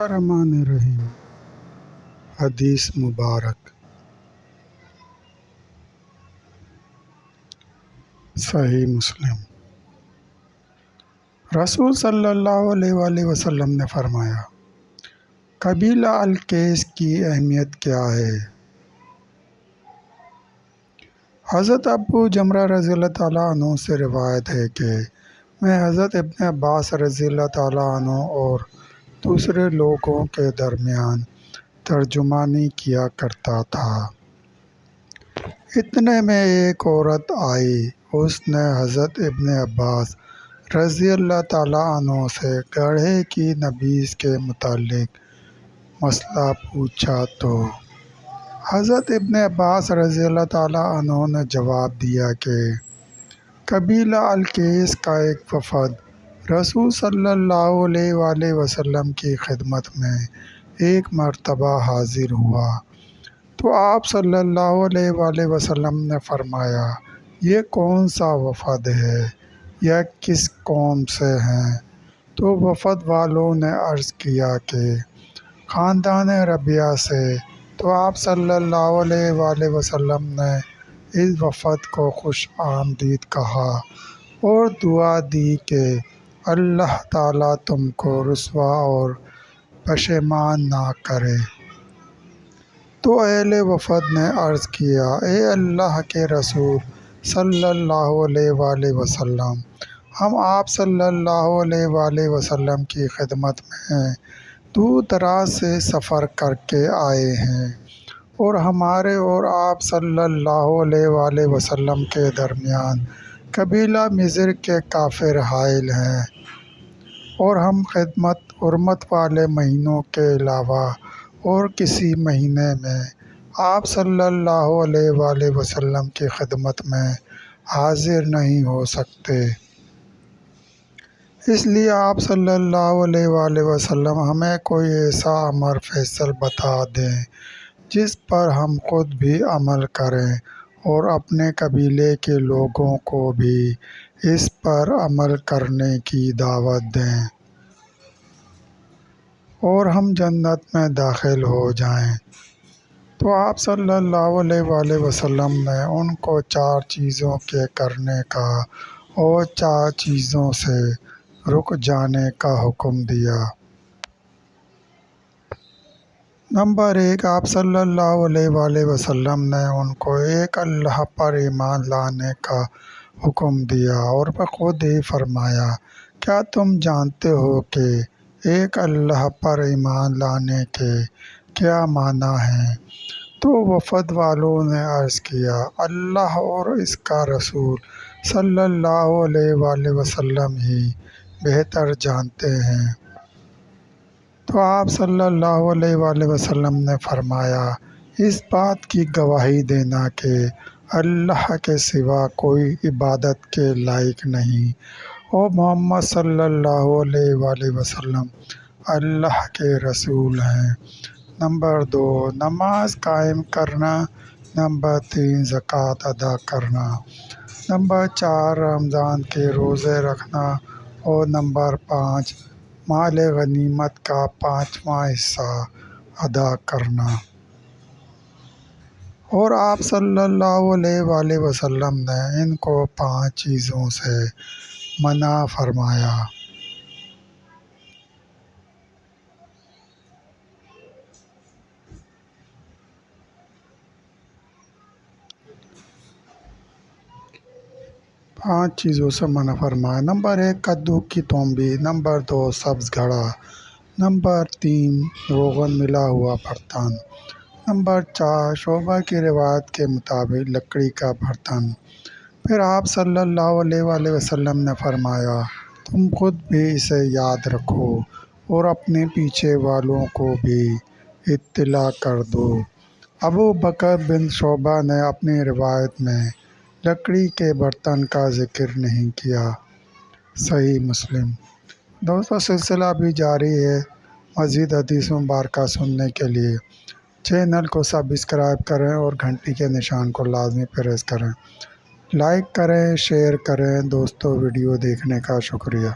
الرحمن الرحیم۔ حدیث مبارک صحیح مسلم۔ رسول صلی اللہ علیہ وآلہ وسلم نے فرمایا، قبیلہ القیس کی اہمیت کیا ہے؟ حضرت ابو جمرہ رضی اللہ تعالیٰ عنہ سے روایت ہے کہ میں حضرت ابن عباس رضی اللہ تعالیٰ عنہ اور دوسرے لوگوں کے درمیان ترجمانی کیا کرتا تھا۔ اتنے میں ایک عورت آئی۔ اس نے حضرت ابن عباس رضی اللہ تعالیٰ عنہ سے گڑھے کی نبیذ کے متعلق مسئلہ پوچھا تو حضرت ابن عباس رضی اللہ تعالیٰ عنہ نے جواب دیا کہ قبیلہ القیس کا ایک وفد رسول صلی اللہ علیہ وآلہ وسلم کی خدمت میں ایک مرتبہ حاضر ہوا تو آپ صلی اللہ علیہ وآلہ وسلم نے فرمایا، یہ کون سا وفد ہے یا کس قوم سے ہیں؟ تو وفد والوں نے عرض کیا کہ خاندان ربیعہ سے۔ تو آپ صلی اللہ علیہ وآلہ وسلم نے اس وفد کو خوش آمدید کہا اور دعا دی کہ اللہ تعالیٰ تم کو رسوا اور پشیمان نہ کرے۔ تو اہل وفد نے عرض کیا، اے اللہ کے رسول صلی اللہ علیہ وآلہ وسلم، ہم آپ صلی اللہ علیہ وآلہ وسلم کی خدمت میں دور دراز سے سفر کر کے آئے ہیں اور ہمارے اور آپ صلی اللہ علیہ وآلہ وسلم کے درمیان قبیلہ مضر کے کافر حائل ہیں، اور ہم حرمت والے مہینوں کے علاوہ اور کسی مہینے میں آپ صلی اللہ علیہ وآلہ وسلم کی خدمت میں حاضر نہیں ہو سکتے۔ اس لیے آپ صلی اللہ علیہ وآلہ وسلم ہمیں کوئی ایسا امر فیصل بتا دیں جس پر ہم خود بھی عمل کریں اور اپنے قبیلے کے لوگوں کو بھی اس پر عمل کرنے کی دعوت دیں اور ہم جنت میں داخل ہو جائیں۔ تو آپ صلی اللہ علیہ وآلہ وسلم نے ان کو 4 چیزوں کے کرنے کا اور 4 چیزوں سے رک جانے کا حکم دیا۔ نمبر 1، آپ صلی اللہ علیہ وآلہ وسلم نے ان کو ایک اللہ پر ایمان لانے کا حکم دیا اور بخود ہی فرمایا، کیا تم جانتے ہو کہ ایک اللہ پر ایمان لانے کے کیا معنی ہیں؟ تو وفد والوں نے عرض کیا، اللہ اور اس کا رسول صلی اللہ علیہ وآلہ وسلم ہی بہتر جانتے ہیں۔ تو آپ صلی اللہ علیہ وآلہ وسلم نے فرمایا، اس بات کی گواہی دینا کہ اللہ کے سوا کوئی عبادت کے لائق نہیں اور محمد صلی اللہ علیہ وآلہ وسلم اللہ کے رسول ہیں۔ نمبر 2، نماز قائم کرنا۔ نمبر 3، زکوٰۃ ادا کرنا۔ نمبر 4، رمضان کے روزے رکھنا اور نمبر 5، مال غنیمت کا 5واں حصہ ادا کرنا۔ اور آپ صلی اللہ علیہ وآلہ وسلم نے ان کو 5 چیزوں سے منع فرمایا۔ پانچ چیزوں سے منع فرمایا۔ نمبر 1، کدو کی تومبی۔ نمبر 2، سبز گھڑا۔ نمبر 3، روغن ملا ہوا برتن۔ نمبر 4، شعبہ کی روایت کے مطابق لکڑی کا برتن۔ پھر آپ صلی اللہ علیہ وآلہ وسلم نے فرمایا، تم خود بھی اسے یاد رکھو اور اپنے پیچھے والوں کو بھی اطلاع کر دو۔ ابو بکر بن شعبہ نے اپنی روایت میں لکڑی کے برتن کا ذکر نہیں کیا۔ صحیح مسلم۔ دوستو، سلسلہ بھی جاری ہے۔ مزید حدیث مبارکہ سننے کے لیے چینل کو سبسکرائب کریں اور گھنٹی کے نشان کو لازمی پریس کریں۔ لائک کریں، شیئر کریں۔ دوستو، ویڈیو دیکھنے کا شکریہ۔